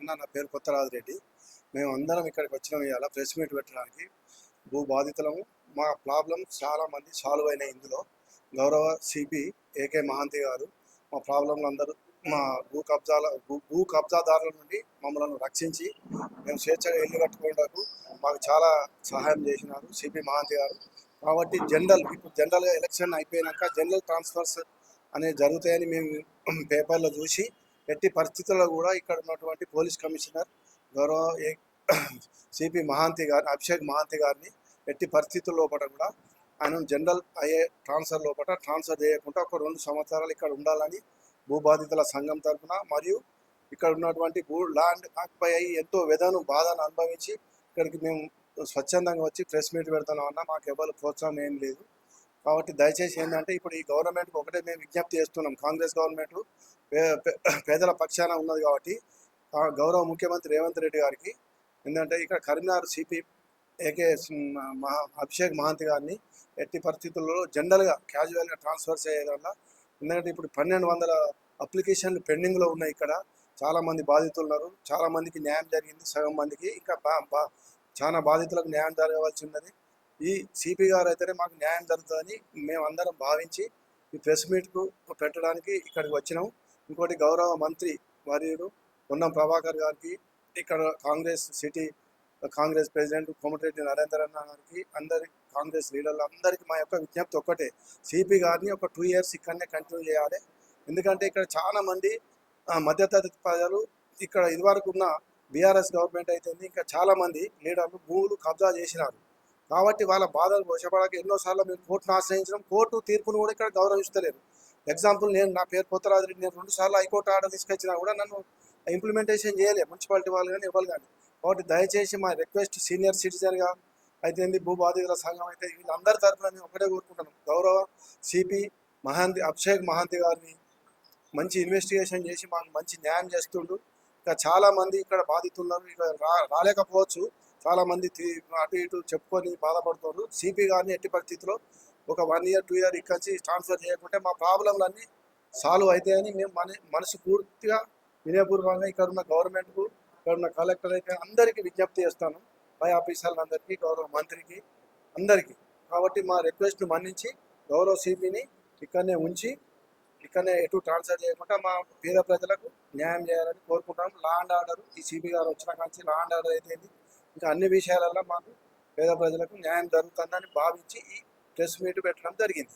నా పేరు కొత్తరాజు రెడ్డి. మేము అందరం ఇక్కడికి వచ్చినాం ఇవాళ ప్రెస్ మీట్ పెట్టడానికి. భూ బాధితులము. మా ప్రాబ్లం చాలామంది సాల్వ్ అయినాయి. ఇందులో గౌరవ సిపి ఏకే మహాంతి గారు మా ప్రాబ్లంలు అందరూ మా భూ కబ్జాదారుల నుండి మమ్మల్ని రక్షించి మేము స్వేచ్ఛగా ఇల్లు కట్టుకోవడానికి మాకు చాలా సహాయం చేసినారు సిపి మహాంతి గారు. కాబట్టి ఇప్పుడు జనరల్గా ఎలక్షన్ అయిపోయినాక జనరల్ ట్రాన్స్ఫర్స్ అనేవి జరుగుతాయని మేము పేపర్లో చూసి ఎట్టి పరిస్థితుల్లో కూడా ఇక్కడ ఉన్నటువంటి పోలీస్ కమిషనర్ గౌరవ సిపి మహాంతి గారు అభిషేక్ మహాంతి గారిని ఎట్టి పరిస్థితుల లోపల కూడా ఆయన జనరల్ అయ్యే ట్రాన్స్ఫర్ లోపల ట్రాన్స్ఫర్ చేయకుండా ఒక 2 సంవత్సరాలు ఇక్కడ ఉండాలని భూబాధితుల సంఘం తరఫున మరియు ఇక్కడ ఉన్నటువంటి ల్యాండ్ ఆక్యుపై అయ్యి ఎంతో బాధను అనుభవించి ఇక్కడికి మేము స్వచ్ఛందంగా వచ్చి ప్రెస్ మీట్ పెడుతున్నామన్నా మాకు ఎవరు ప్రోత్సాహం ఏం లేదు. కాబట్టి దయచేసి ఏంటంటే ఇప్పుడు ఈ గవర్నమెంట్కి ఒకటే మేము విజ్ఞప్తి చేస్తున్నాం. కాంగ్రెస్ గవర్నమెంట్ పేదల పక్షాన ఉన్నది కాబట్టి గౌరవ ముఖ్యమంత్రి రేవంత్ రెడ్డి గారికి ఏంటంటే ఇక్కడ కరీంనగర్ సిపి ఏకే అభిషేక్ మహాంతి గారిని ఎట్టి పరిస్థితుల్లో జనరల్గా క్యాజువల్గా ట్రాన్స్ఫర్ చేయడం. ఎందుకంటే ఇప్పుడు 1200 అప్లికేషన్లు పెండింగ్లో ఉన్నాయి. ఇక్కడ చాలామంది బాధితులు ఉన్నారు. చాలామందికి న్యాయం జరిగింది, సగం మందికి ఇంకా చాలా బాధితులకు న్యాయం జరగవలసి ఉన్నది. ఈ సిపి గారు అయితేనే మాకు న్యాయం జరుగుతుందని మేమందరం భావించి ఈ ప్రెస్ మీట్కు పెట్టడానికి ఇక్కడికి వచ్చినాం. ఇంకోటి గౌరవ మంత్రి వర్యుడు పొన్నం ప్రభాకర్ గారికి, ఇక్కడ కాంగ్రెస్ ప్రెసిడెంట్ కోమటిరెడ్డి నరేందర్ అన్న గారికి, అందరి కాంగ్రెస్ లీడర్లు అందరికీ మా యొక్క విజ్ఞప్తి ఒక్కటే, సిపి గారిని ఒక 2 years ఇక్కడనే కంటిన్యూ చేయాలి. ఎందుకంటే ఇక్కడ చాలా మంది మధ్యతరగతి ప్రజలు ఇక్కడ ఇదివరకు ఉన్న బీఆర్ఎస్ గవర్నమెంట్ అయితే ఇంకా చాలామంది లీడర్లు భూములు కబ్జా చేసినారు. కాబట్టి వాళ్ళ బాధలు వశపడక ఎన్నోసార్లు మేము కోర్టును ఆశ్రయించడం, కోర్టు తీర్పును కూడా ఇక్కడ గౌరవిస్తలేరు. ఎగ్జాంపుల్ నా పేరు కొత్తరాజు రెడ్డి, నేను 2 సార్లు హైకోర్టు ఆర్డర్ తీసుకొచ్చినా కూడా నన్ను ఇంప్లిమెంటేషన్ చేయలేదు మున్సిపాలిటీ వాళ్ళు కానీ ఎవరు కానీ. కాబట్టి దయచేసి మా రిక్వెస్ట్ సీనియర్ సిటిజన్గా అయితే భూ బాధితుల సంఘం అయితే వీళ్ళందరి తరఫున మేము ఒకటే కోరుకుంటున్నాం. గౌరవ సిపి అభిషేక్ మహాంతి గారిని మంచి ఇన్వెస్టిగేషన్ చేసి మాకు మంచి న్యాయం చేస్తుండు. ఇంకా చాలామంది ఇక్కడ బాధితున్నారు, ఇక రాలేకపోవచ్చు. చాలామంది అటు ఇటు చెప్పుకొని బాధపడుతున్నారు. సిపి గారిని ఎట్టి పరిస్థితిలో ఒక 1 year 2 year ఇక్కడి ట్రాన్స్ఫర్ చేయకుంటే మా ప్రాబ్లంలన్నీ సాల్వ్ అవుతాయని మేము మనసు పూర్తిగా వినయపూర్వకంగా ఇక్కడ ఉన్న గవర్నమెంట్కు, ఇక్కడ ఉన్న కలెక్టర్ అయితే అందరికీ విజ్ఞప్తి చేస్తాను, పై ఆఫీసర్లందరికీ, గౌరవ మంత్రికి, అందరికీ. కాబట్టి మా రిక్వెస్ట్ను మన్నించి గౌరవ సిపిని ఇక్కడనే ఉంచి ఇక్కడనే ఎటు ట్రాన్స్ఫర్ చేయకుండా మా పేద ప్రజలకు న్యాయం చేయాలని కోరుకుంటాం. లా అండ్ ఆర్డర్ ఈ సిపి గారు వచ్చిన కానీ లా అండ్ ఆర్డర్ అయితే ఇంకా అన్ని విషయాలలో మాకు పేద ప్రజలకు న్యాయం జరుగుతుందని భావించి ఈ ప్రెస్ మీట్ పెట్టడం జరిగింది.